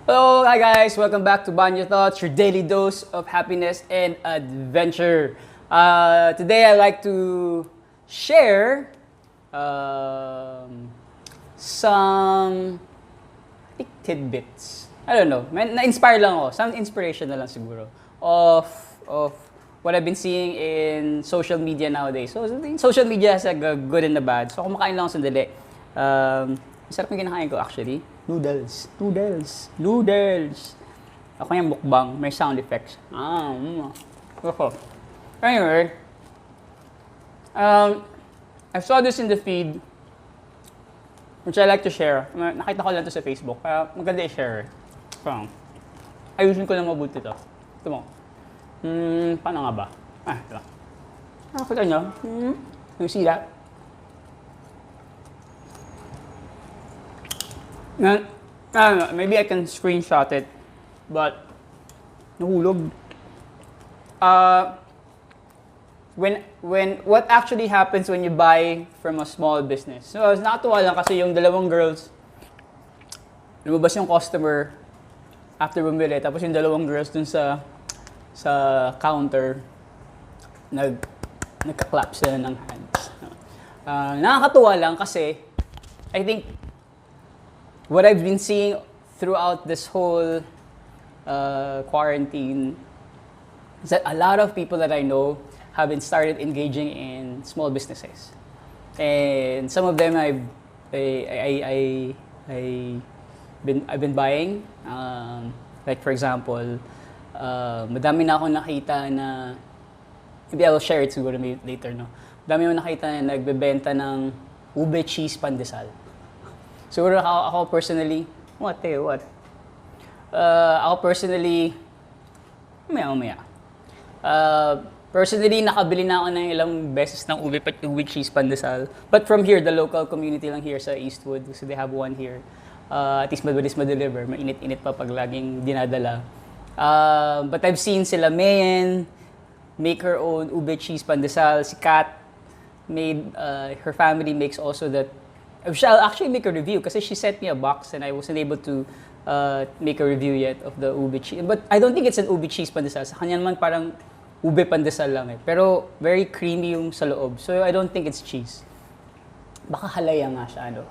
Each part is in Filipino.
Hello, hi guys! Welcome back to Banyo Thoughts, your daily dose of happiness and adventure. Today I like to share some tidbits. I don't know, na-inspire lang ako. Some inspiration na lang siguro of what I've been seeing in social media nowadays. So, social media has a good and a bad. So, kumakain lang ako sandali. Sarap yung kinakain ko actually. Noodles. Ako yung mukbang, may sound effects. Ako. Anyway, I saw this in the feed, which I like to share. Nakita ko lang to sa Facebook, kaya maganda i-share. Ayusin ko lang mabuti to. Ito mo. Paano nga ba? Ito. Nakakita nyo? You see that? I don't know, maybe I can screenshot it, but nahulog. What actually happens when you buy from a small business? So, nakatuwa lang kasi yung dalawang girls, lumabas yung customer after bumili, tapos yung dalawang girls dun sa counter, nagka-clap sila ng hands. Nakakatuwa lang kasi, I think, what I've been seeing throughout this whole quarantine is that a lot of people that I know have been started engaging in small businesses, and some of them I've been buying. Like for example, madami na akong nakita na, maybe I'll share it siguro later, no. Madami akong nakita na nagbebenta ng ube cheese pandesal. Siguro ako personally, what? Ako personally, umaya. Personally, nakabili na ako ng ilang beses ng ube cheese pandesal. But from here, the local community lang here sa Eastwood, so they have one here. At least mabilis ma-deliver, mainit-init pa pag laging dinadala. But I've seen sila Mayen make her own ube cheese pandesal. Si Kat her family makes also that. I'll actually make a review kasi she sent me a box and I wasn't able to make a review yet of the ube cheese. But I don't think it's an ube cheese pandesal. Sa kanya naman parang ube pandesal lang eh. Pero very creamy yung sa loob. So I don't think it's cheese. Baka halaya nga siya, ano.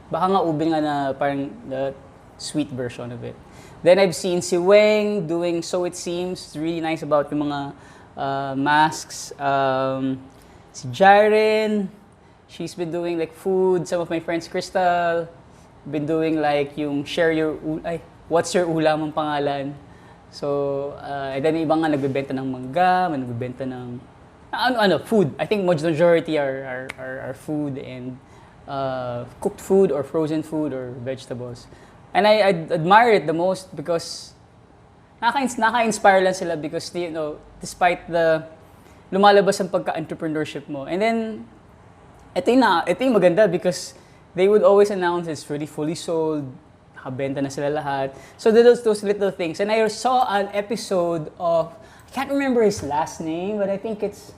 Baka nga ube nga na parang the sweet version of it. Then I've seen si Weng doing So It Seems. It's really nice about yung mga masks. Si Jaren, she's been doing like food. Some of my friends, Crystal, been doing like yung what's your ulam ang pangalan. So, and then ibang nga nagbebenta ng mangga, nagbebenta ng food. I think majority are food and cooked food or frozen food or vegetables. And I admire it the most because naka-inspire lang sila because, you know, despite the lumalabas ang pagka-entrepreneurship mo. And then ito yung maganda because they would always announce it's already fully sold, nakabenta na sila lahat. So those little things. And I saw an episode of, I can't remember his last name, but I think his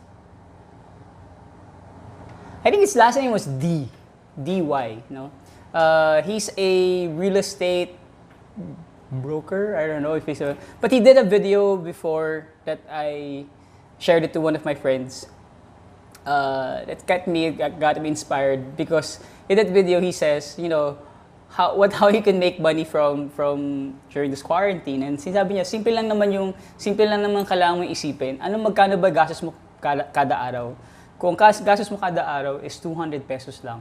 last name was D-Y, no? He's a real estate broker, I don't know if he's but he did a video before that I shared it to one of my friends. That got me inspired because in that video he says, you know, how you can make money from during this quarantine, and sinabi niya simple lang naman kailangan mong isipin. Magkano ba gastos mo kada araw? Kung gastos mo kada araw is 200 pesos lang.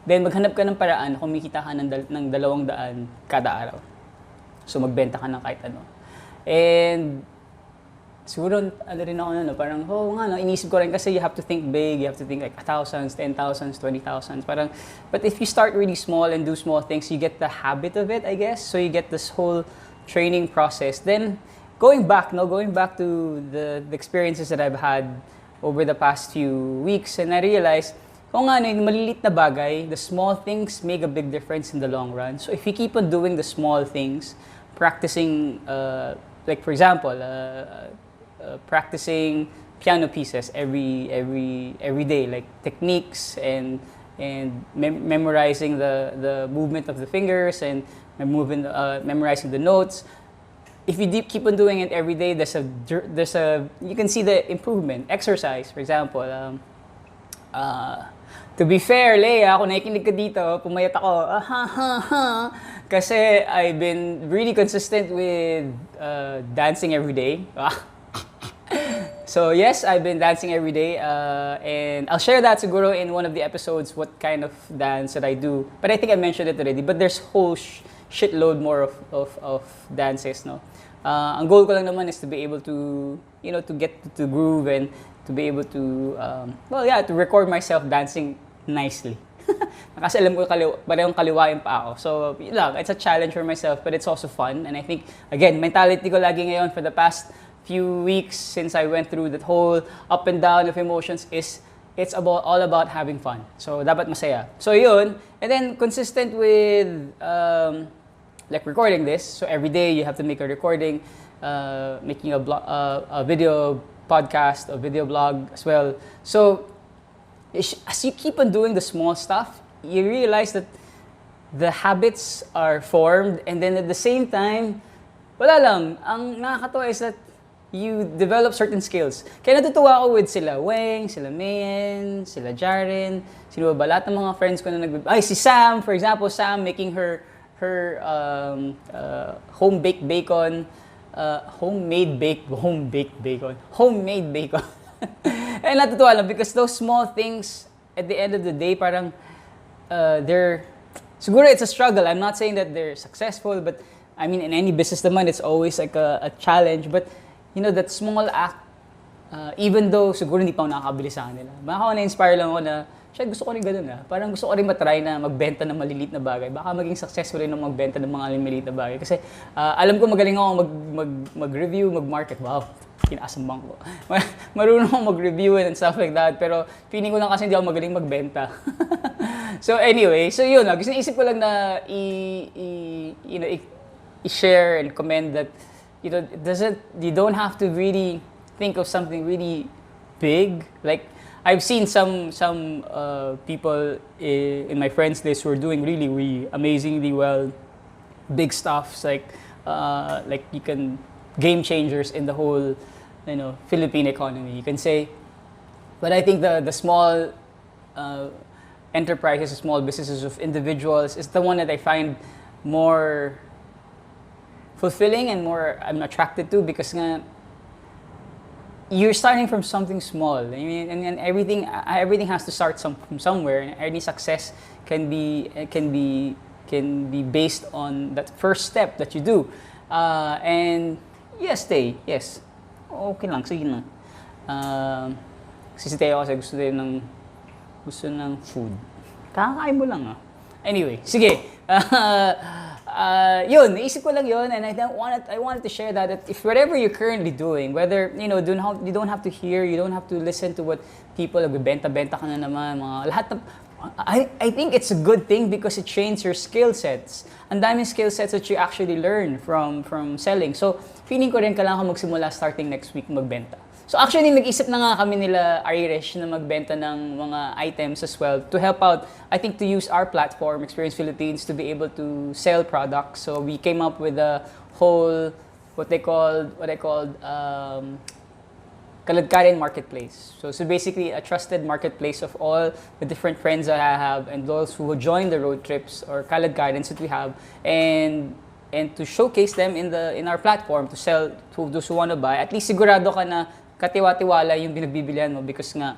Then maghanap ka ng paraan, kumikita ka ng 200 kada araw. So magbenta ka ng kahit ano. And siguro, rin ako parang, inisip ko rin kasi you have to think big, you have to think like 1,000s, 10,000s, 20,000s. Parang, but if you start really small and do small things, you get the habit of it, I guess. So you get this whole training process. Then, going back to the experiences that I've had over the past few weeks, and I realized, yung maliliit na bagay, the small things make a big difference in the long run. So if you keep on doing the small things, practicing, like for example, practicing piano pieces every day, like techniques and memorizing the movement of the fingers and memorizing the notes. If you keep on doing it every day, you can see the improvement. Exercise, for example. To be fair, Leia, kung nakikinig ka dito, pumayat ako, kasi I've been really consistent with dancing every day. So yes, I've been dancing every day, and I'll share that siguro in one of the episodes, what kind of dance that I do. But I think I mentioned it already, but there's whole shitload more of dances, no? Ang goal ko lang naman is to be able to, to get to groove and to be able to, to record myself dancing nicely. Kasi alam ko parehong kaliwain pa ako. So, yun lang, it's a challenge for myself, but it's also fun. And I think, again, mentality ko lagi ngayon for the past few weeks since I went through that whole up and down of emotions is it's all about having fun. So, dapat masaya. So, yun. And then, consistent with, like recording this. So, every day you have to make a recording, making a video podcast, a video blog as well. So, as you keep on doing the small stuff, you realize that the habits are formed, and then at the same time, wala lang, ang nakakatawa is that you develop certain skills. Kaya natutuwa ako with sila Weng, sila Mayen, sila Jaren, sino ba, lahat ng mga friends ko na si Sam, for example, Sam making her home-baked bacon, homemade bacon. And natutuwa lang because those small things, at the end of the day, parang siguro it's a struggle. I'm not saying that they're successful, but I mean, in any business naman, it's always like a challenge. But, that small act, even though siguro hindi pa ako nakakabili sa kanila, baka na-inspire lang ako na, gusto ko rin ganun . Parang gusto ko rin matry na magbenta ng maliliit na bagay. Baka maging successful rin ng magbenta ng mga maliliit na bagay. Kasi alam ko magaling ako mag-review, mag-market. Wow, kinasambang ko. Marunong akong mag-review and stuff like that. Pero feeling ko lang kasi hindi ako magaling magbenta. So anyway, so yun. Gusto isip ko lang na i-share and comment that you don't have to really think of something really big. Like, I've seen some people in my friends list who are doing really, really amazingly well, big stuffs like you can game changers in the whole Philippine economy, you can say. But I think the small enterprises, small businesses of individuals is the one that I find more fulfilling and more I'm attracted to, because you're starting from something small. I mean, and everything has to start from somewhere. And any success can be based on that first step that you do. And yes, okay lang, sige lang. Kasi si Teo kasi gusto ng food. Kakakain mo lang . Anyway, sige. Yun, naisip ko lang yun, and I wanted to share that if whatever you're currently doing, whether, you don't have to hear, you don't have to listen to what people, nagbebenta-benta ka na naman, mga lahat ng, I think it's a good thing because it trains your skill sets. Ang daming skill sets that you actually learn from selling. So, feeling ko rin kailangan ko magsimula starting next week magbenta. So actually, nag-isip na nga kami nila Irish na magbenta ng mga items as well to help out, I think, to use our platform, Experience Philippines, to be able to sell products. So we came up with a whole, what I called Kaladkarin Marketplace. So basically a trusted marketplace of all the different friends that I have and those who will join the road trips or Kaladkarins that we have, and to showcase them in our platform to sell to those who want to buy. At least sigurado ka na katiwa-tiwala yung binagbibilihan mo because nga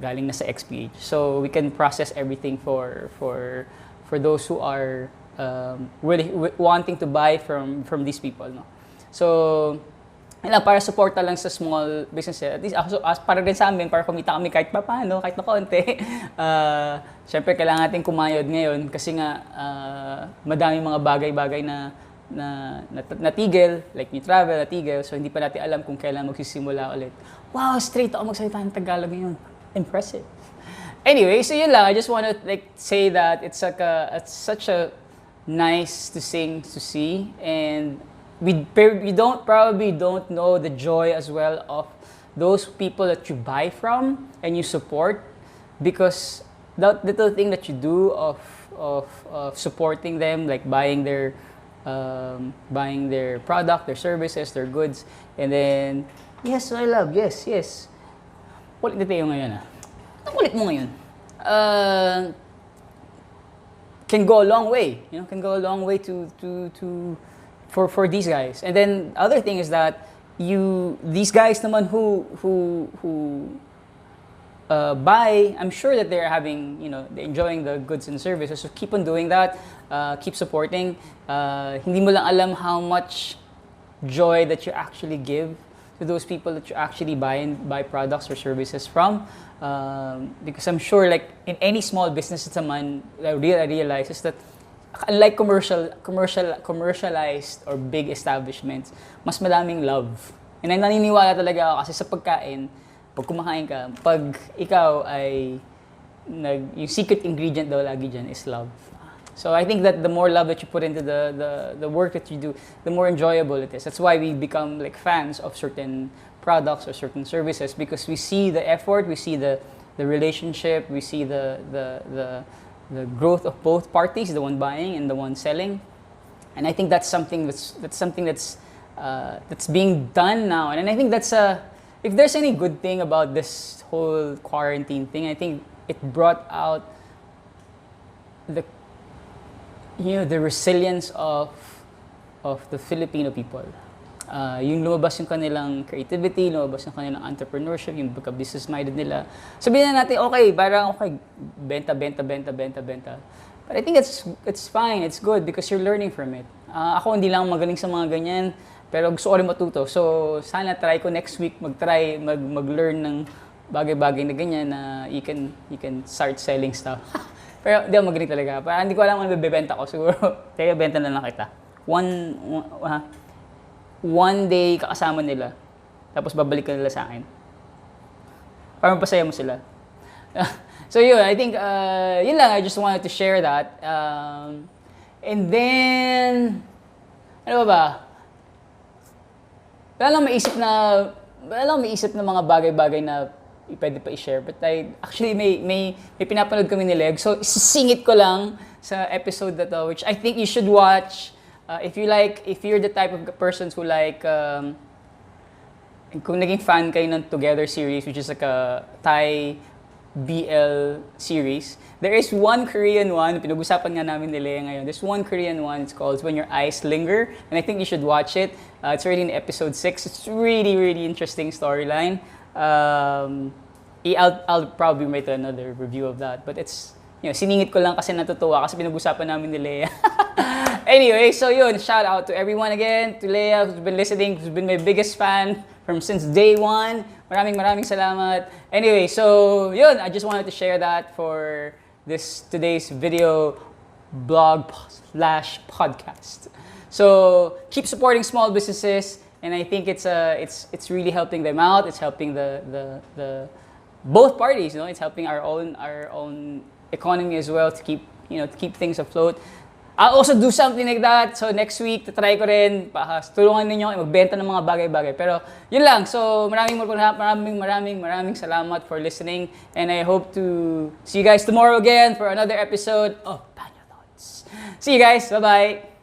galing na sa XPH. So we can process everything for those who are really wanting to buy from these people, no. So para suporta lang sa small business, at least para din sa amin, para kumita kami kahit paano, kahit na konti. Syempre kailangan natin kumayod ngayon kasi nga madaming mga bagay-bagay na natigil, like new travel, natigil, so hindi pa natin alam kung kailan magsisimula ulit. Wow, straight ako magsalita ng Tagalog ngayon. Impressive. Anyway, so yun lang. I just want to say that it's such a nice to see, and we probably don't know the joy as well of those people that you buy from and you support, because that little thing that you do of supporting them, like buying their product, their services, their goods, and then, yes, I love, yes, yes. Kulit na tayo ngayon Anong kulit mo ngayon? Can go a long way, can go a long way for these guys. And then other thing is that these guys naman who buy, I'm sure that they're having, they're enjoying the goods and services. So keep on doing that. Keep supporting. Hindi mo lang alam how much joy that you actually give to those people that you actually buy products or services from. Because I'm sure, like in any small business naman, I realize is that unlike commercialized or big establishments, mas madaming love. And naniniwala talaga ako kasi sa pagkain, pag kumakain ka, pag ikaw ay yung secret ingredient daw lagi dyan is love. So I think that the more love that you put into the work that you do, the more enjoyable it is. That's why we become like fans of certain products or certain services, because we see the effort, we see the relationship, we see the growth of both parties, the one buying and the one selling. And I think that's something that's being done now. And I think that's if there's any good thing about this whole quarantine thing, I think it brought out the resilience of the Filipino people. Yung lumabas yung kanilang creativity, lumabas yung kanilang entrepreneurship, yung pagka-business-minded nila. Sabihin na natin, okay, benta. But I think it's fine, it's good because you're learning from it. Ako hindi lang magaling sa mga ganyan, pero gusto ko rin matuto. So, sana try ko next week mag-learn ng bagay-bagay na ganyan na you can start selling stuff. Pero hindi ako magaling talaga. Parang hindi ko alam kung bebenta ko. Siguro, kaya benta na lang kita. One day kakasama nila. Tapos babalik ka nila sa akin. Para mapasaya mo sila. So yun, I think, yun lang. I just wanted to share that. And then, ano ba? Wala lang maisip na mga bagay-bagay na pwede pa i-share. But actually, may pinapanood kami ni Leg. So, isisingit ko lang sa episode na to, which I think you should watch. If you're the type of persons who like, kung naging fan kayo ng Together series, which is like a Thai BL series, there is one Korean one, pinag-usapan nga namin ni Lea ngayon. There's one Korean one, it's called When Your Eyes Linger, and I think you should watch it. It's already in episode 6. It's really, really interesting storyline. I'll probably write another review of that, but it's, siningit ko lang kasi natutuwa kasi pinag-usapan namin ni Lea. Anyway, so yun, shout out to everyone again, to Lea who's been listening, who's been my biggest fan since day one. Maraming salamat. Anyway, so yun, I just wanted to share that for today's video blog/podcast. So keep supporting small businesses, and I think it's really helping them out. It's helping the both parties. It's helping our own economy as well to keep things afloat. I'll also do something like that. So next week, try ko rin. Tulungan ninyo magbenta ng mga bagay-bagay. Pero yun lang. So maraming salamat for listening. And I hope to see you guys tomorrow again for another episode of Banyo Thoughts. See you guys. Bye-bye.